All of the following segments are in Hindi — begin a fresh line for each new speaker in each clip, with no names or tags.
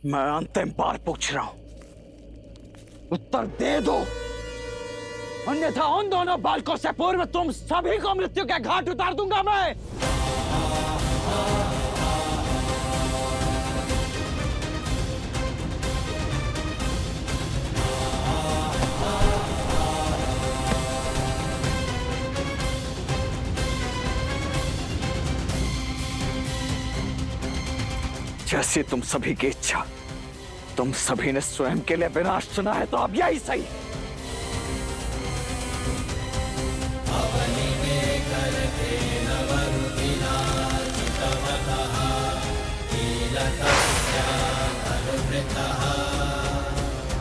मैं अंतिम बार पूछ रहा हूं, उत्तर दे दो, अन्यथा उन दोनों बालकों से पूर्व तुम सभी को मृत्यु के घाट उतार दूंगा मैं। जैसी तुम सभी की इच्छा, तुम सभी ने स्वयं के लिए विनाश चुना है, तो अब यही सही।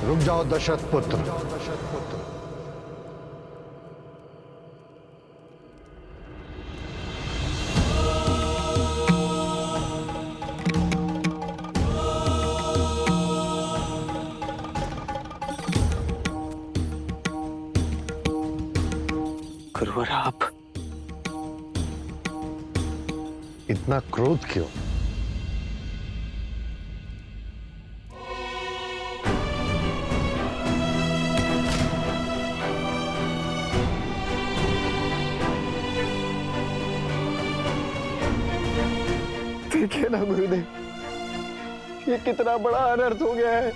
रुक जाओ दशरथ पुत्र।
गुरुवर, आप
इतना क्रोध क्यों?
देखिए ना गुरुदेव, ये कितना बड़ा अनर्थ हो गया है।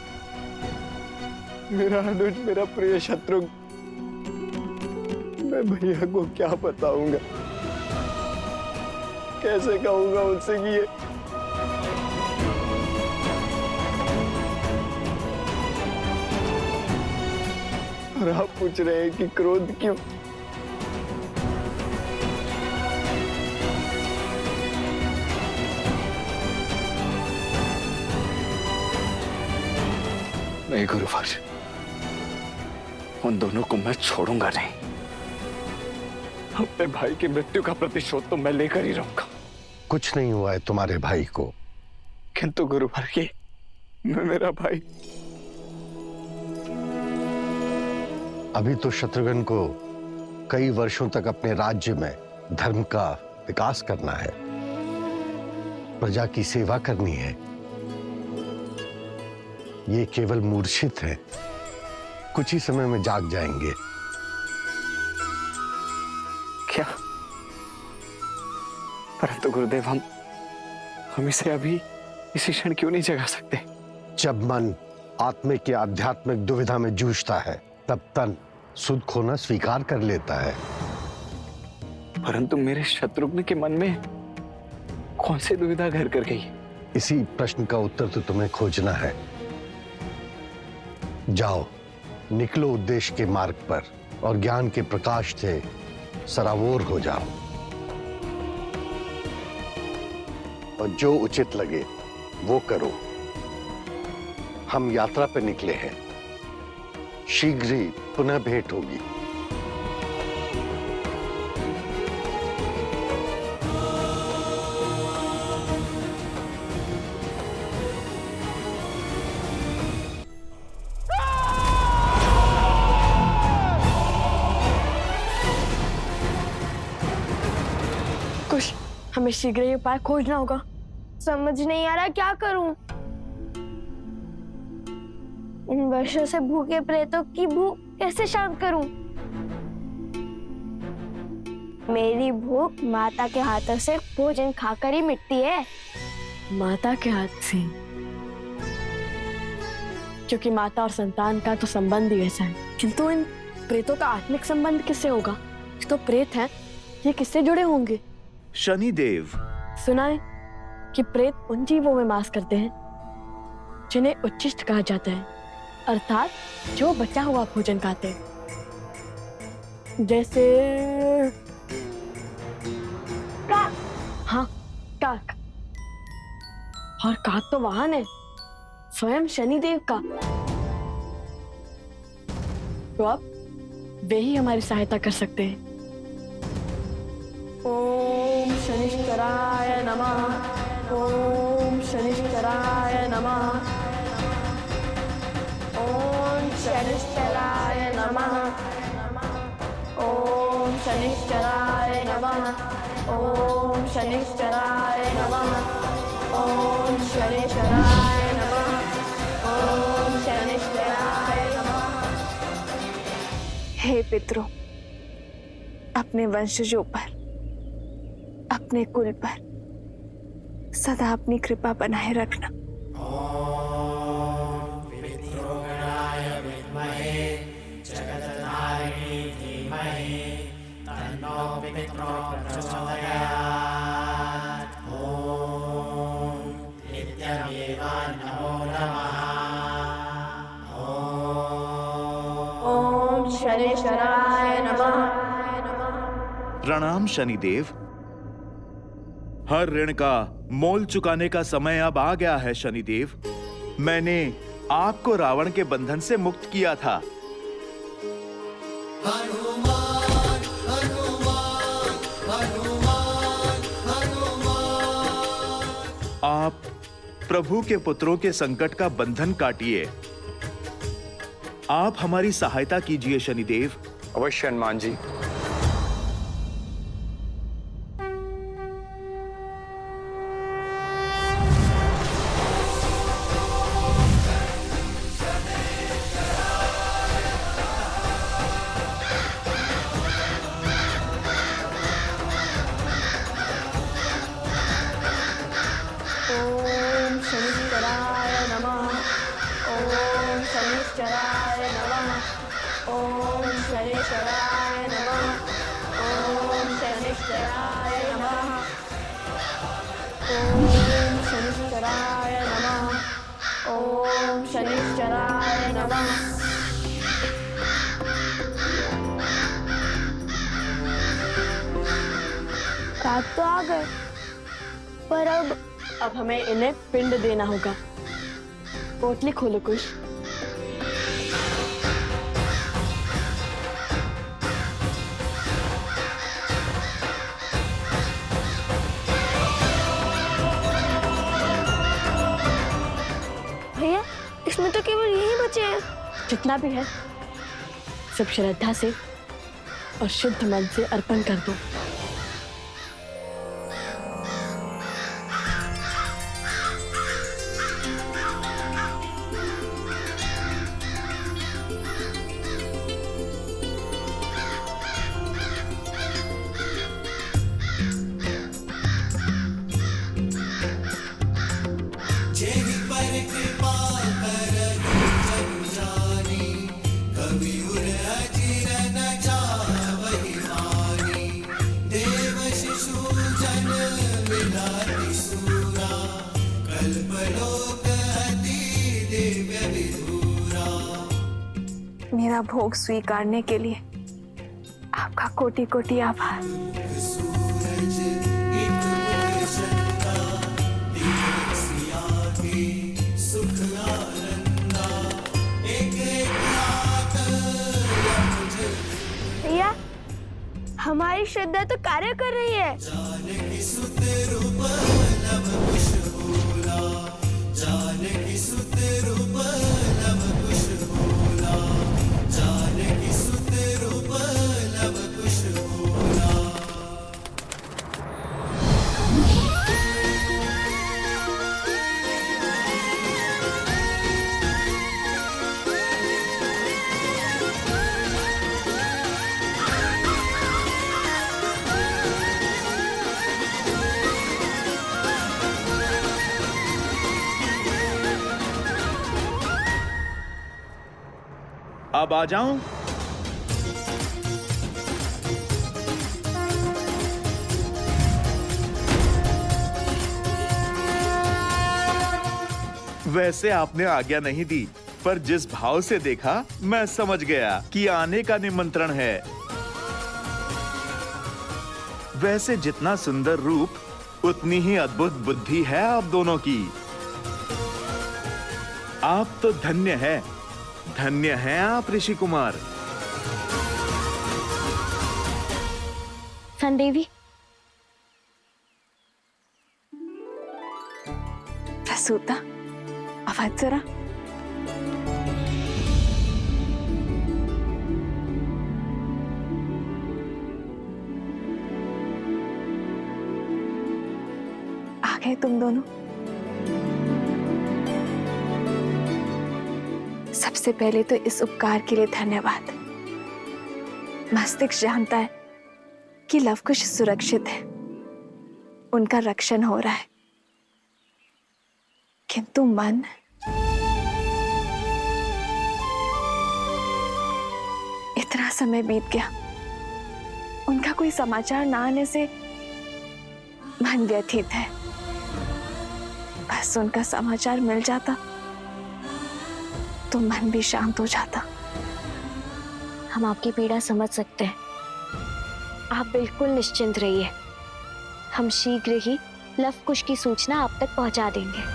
मेरा अनुज, मेरा प्रिय शत्रु, मैं भैया को क्या बताऊंगा, कैसे कहूंगा उनसे कि ये और आप पूछ रहे हैं कि क्रोध क्यों?
नहीं गुरुवर, उन दोनों को मैं छोड़ूंगा नहीं। अपने भाई की मृत्यु का प्रतिशोध तो मैं लेकर ही रहूंगा।
कुछ नहीं हुआ है तुम्हारे भाई को।
किंतु गुरुवर, ये मेरा भाई।
अभी तो शत्रुघ्न को कई वर्षों तक अपने राज्य में धर्म का विकास करना है, प्रजा की सेवा करनी है। ये केवल मूर्छित है, कुछ ही समय में जाग जाएंगे।
क्या? परंतु गुरुदेव, हम इसे अभी इसी क्षण क्यों नहीं जगा सकते?
जब मन आत्मिक या आध्यात्मिक दुविधा में जूझता है, तब तन सुध खोना स्वीकार कर लेता है।
परंतु मेरे शत्रुघ्न के मन में कौन सी दुविधा घर कर गई?
इसी प्रश्न का उत्तर तो तुम्हें खोजना है। जाओ, निकलो उद्देश्य के मार्ग पर और ज्ञान के प्रकाश से सराबोर हो जाओ, और जो उचित लगे वो करो। हम यात्रा पर निकले हैं, शीघ्र ही पुनः भेंट होगी।
कुछ हमें शीघ्र ही उपाय खोजना होगा।
समझ नहीं आ रहा क्या करूं। इन वर्षों से भूखे प्रेतों की भूख कैसे शांत करूं? मेरी भूख माता के हाथों से भोजन खाकर ही मिटती है।
माता के हाथ से? क्योंकि माता और संतान का तो संबंध ही ऐसा है। किंतु इन प्रेतों का आत्मिक संबंध किससे होगा? ये तो प्रेत हैं, ये किससे जुड़े होंगे?
शनिदेव।
सुना है कि प्रेत उन जीवों में वास करते हैं जिन्हें उच्छिष्ट कहा जाता है, अर्थात जो बचा हुआ भोजन खाते हैं। जैसे
काक।
हाँ, काक। और काक तो वाहन है, स्वयं शनिदेव का। तो अब वे ही हमारी सहायता कर सकते हैं। ओम शनिश्चराय नमः। ओम शनिश्चराय नमः। ओम शनिश्चराय नमः। ओम शनिश्चराय नमः। ओम शनिश्चराय नमः। ओम शनिश्चराय नमः।
पितरों, अपने वंशजों पर, अपने कुल पर सदा अपनी कृपा बनाए रखना।
ओम शनिश्चराय नमः।
प्रणाम शनिदेव। हर ऋण का मोल चुकाने का समय अब आ गया है शनिदेव। मैंने आपको रावण के बंधन से मुक्त किया था। आप प्रभु के पुत्रों के संकट का बंधन काटिए। आप हमारी सहायता कीजिए शनिदेव।
अवश्य हनुमान जी।
ओम शनिश्चराय नमः। ओम शनिश्चराय नमः। ओम शनिश्चराय नमः। ओम शनिश्चराय नमः। ओम शनिश्चराय नमः। ओम शनिश्चराय नमः।
रात तो आ गए, पर
अब हमें इन्हें पिंड देना होगा। पोटली खोलो कुश।
भैया, इसमें तो केवल यही बचे हैं।
जितना भी है सब श्रद्धा से और शुद्ध मन से अर्पण कर दो।
मेरा भोग स्वीकारने के लिए आपका कोटि कोटि आभार।
भैया, हमारी श्रद्धा तो कार्य कर रही है।
अब आ जाऊं? वैसे आपने आज्ञा नहीं दी, पर जिस भाव से देखा मैं समझ गया कि आने का निमंत्रण है। वैसे जितना सुंदर रूप उतनी ही अद्भुत बुद्धि है आप दोनों की। आप तो धन्य है, धन्य हैं आप ऋषि कुमार।
संदेवी,
प्रसूता, आवाज जरा। आ गए तुम दोनों। सबसे पहले तो इस उपकार के लिए धन्यवाद। मस्तिष्क जानता है कि लवकुश सुरक्षित है, उनका रक्षण हो रहा है, किंतु मन इतना समय बीत गया, उनका कोई समाचार ना आने से मन व्यथित है। बस उनका समाचार मिल जाता तो मन भी शांत हो जाता।
हम आपकी पीड़ा समझ सकते हैं, आप बिल्कुल निश्चिंत रहिए। हम शीघ्र ही लवकुश की सूचना आप तक पहुंचा देंगे।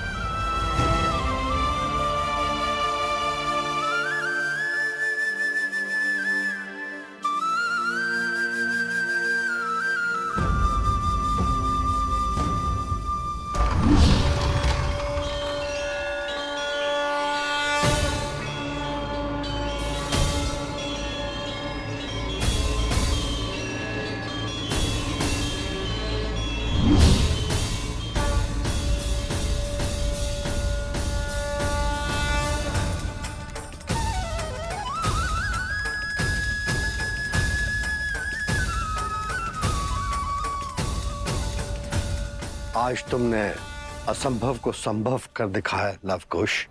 आज तुमने असंभव को संभव कर दिखाया लवकुश।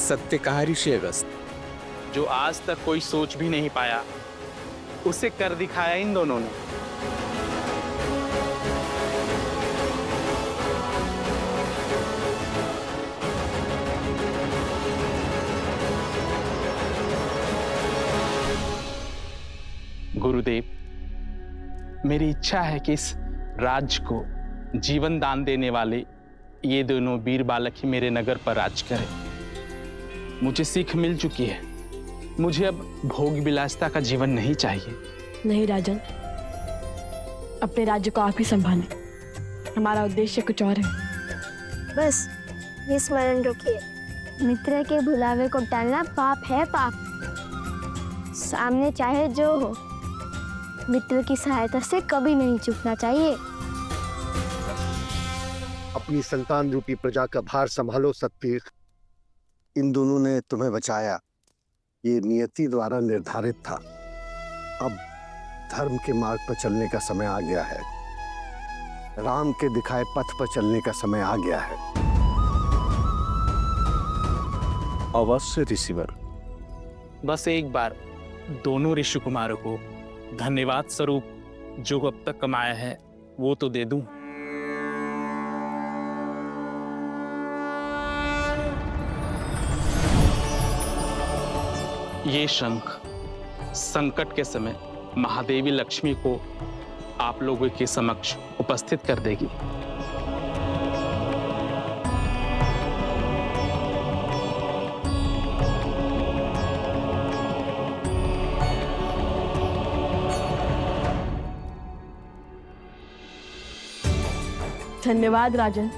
सत्य कहा ऋषि अगस्त, जो आज तक कोई सोच भी नहीं पाया उसे कर दिखाया इन दोनों ने। गुरुदेव, मेरी इच्छा है कि इस राज्य को जीवन दान देने वाले ये दोनों वीर बालक ही मेरे नगर पर राज करें। मुझे सीख मिल चुकी है, मुझे अब भोग विलासिता का जीवन नहीं चाहिए।
नहीं राजन, अपने राज्य को आप ही संभालें, हमारा उद्देश्य कुछ और है।
बस ये स्मरण रखिए, मित्र के बुलावे को टालना पाप है, पाप। सामने चाहे जो हो, मित्र की सहायता से कभी नहीं चूकना चाहिए।
अपनी संतान रूपी प्रजा का भार संभालो सतवीर। इन दोनों ने तुम्हें बचाया, ये नियति द्वारा निर्धारित था। अब धर्म के मार्ग पर चलने का समय आ गया है, राम के दिखाए पथ पर चलने का समय आ गया है।
अवश्य ऋषिवर, बस एक बार दोनों ऋषि कुमारों को धन्यवाद स्वरूप जो अब तक कमाया है वो तो दे दूं। ये शंख संकट के समय महादेवी लक्ष्मी को आप लोगों के समक्ष उपस्थित कर देगी।
धन्यवाद राजन।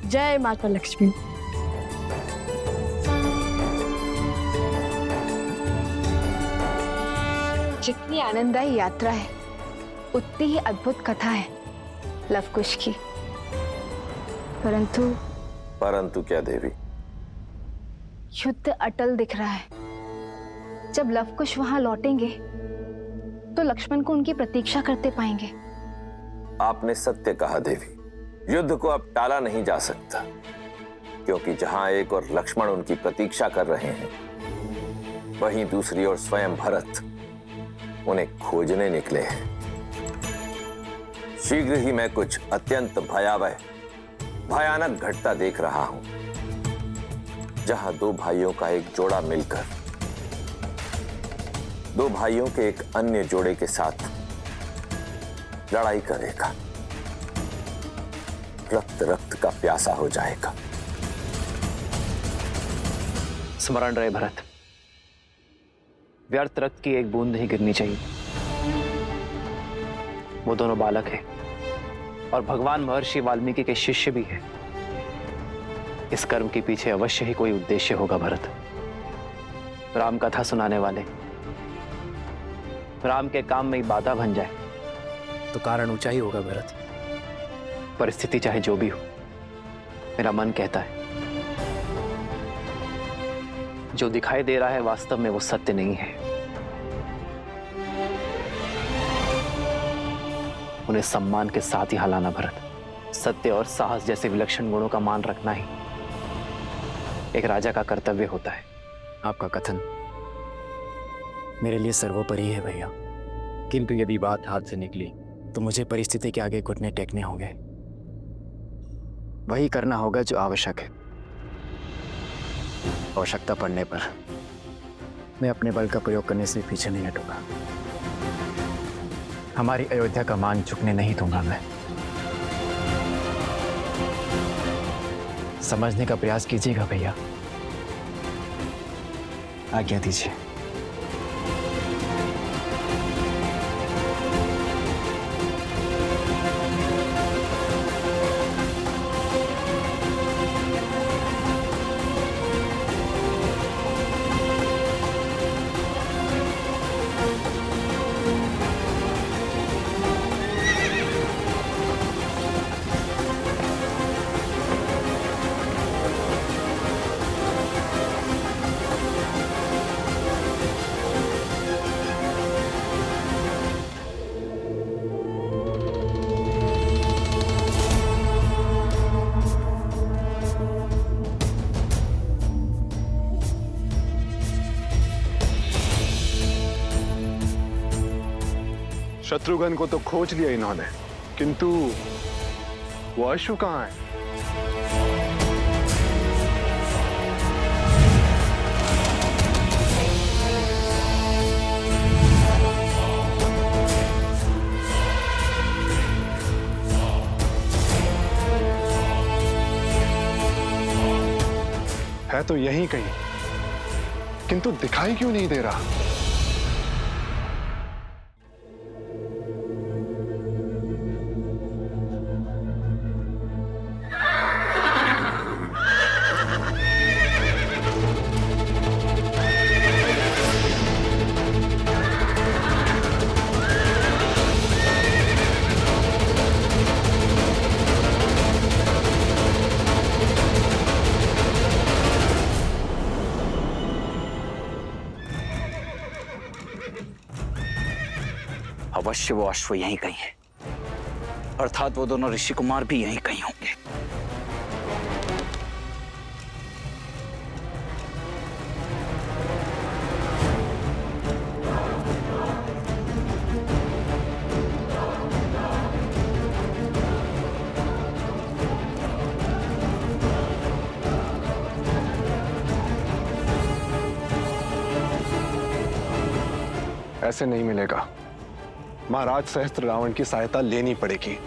जय माता लक्ष्मी।
जितनी आनंददायी यात्रा है उतनी ही अद्भुत कथा है लवकुश की।
परंतु क्या देवी?
युद्ध अटल दिख रहा है। जब लवकुश वहां लौटेंगे तो लक्ष्मण को उनकी प्रतीक्षा करते पाएंगे।
आपने सत्य कहा देवी, युद्ध को अब टाला नहीं जा सकता, क्योंकि जहां एक और लक्ष्मण उनकी प्रतीक्षा कर रहे हैं, वहीं दूसरी ओर स्वयं भरत उन्हें खोजने निकले हैं। शीघ्र ही मैं कुछ अत्यंत भयावह भयानक घटना देख रहा हूं, जहां दो भाइयों का एक जोड़ा मिलकर दो भाइयों के एक अन्य जोड़े के साथ लड़ाई करेगा, रक्त रक्त का प्यासा हो जाएगा।
स्मरण रहे भरत, व्यर्थ रक्त की एक बूंद नहीं गिरनी चाहिए। वो दोनों बालक हैं और भगवान महर्षि वाल्मीकि के शिष्य भी हैं। इस कर्म के पीछे अवश्य ही कोई उद्देश्य होगा भरत। राम कथा सुनाने वाले राम के काम में ही बाधा बन जाए तो कारण ऊंचा ही होगा भरत। परिस्थिति चाहे जो भी हो, मेरा मन कहता है जो दिखाई दे रहा है वास्तव में वो सत्य नहीं है। उन्हें सम्मान के साथ ही हलाना भरत। सत्य और साहस जैसे विलक्षण गुणों का मान रखना ही एक राजा का कर्तव्य होता है।
आपका कथन मेरे लिए सर्वोपरि है भैया, किंतु यदि बात हाथ से निकली तो मुझे परिस्थिति के आगे घुटने टेकने होंगे। वही करना होगा जो आवश्यक है। आवश्यकता पड़ने पर मैं अपने बल का प्रयोग करने से पीछे नहीं हटूंगा। हमारी अयोध्या का मान झुकने नहीं दूंगा मैं। समझने का प्रयास कीजिएगा भैया, आज्ञा दीजिए।
शत्रुघ्न को तो खोज लिया इन्होंने, किंतु वो अश्व कहाँ है? है तो यहीं कहीं, किंतु दिखाई क्यों नहीं दे रहा?
अवश्य वो अश्व यहीं कहीं है, अर्थात वो दोनों ऋषि कुमार भी यहीं कहीं होंगे।
ऐसे नहीं मिलेगा। महाराज सहस्त्र रावण की सहायता लेनी पड़ेगी।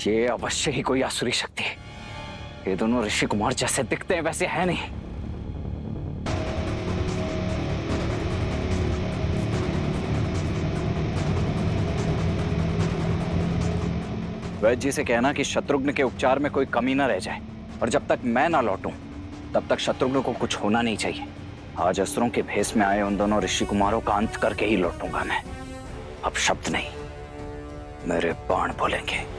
ये अवश्य ही कोई आसुरी शक्ति है। ये दोनों ऋषि कुमार जैसे दिखते हैं वैसे है नहीं। वैद्य जी से कहना कि शत्रुघ्न के उपचार में कोई कमी ना रह जाए, और जब तक मैं ना लौटूं तब तक शत्रुघ्न को कुछ होना नहीं चाहिए। आज असुरों के भेष में आए उन दोनों ऋषि कुमारों का अंत करके ही लौटूंगा मैं। अब शब्द नहीं, मेरे बाण बोलेंगे।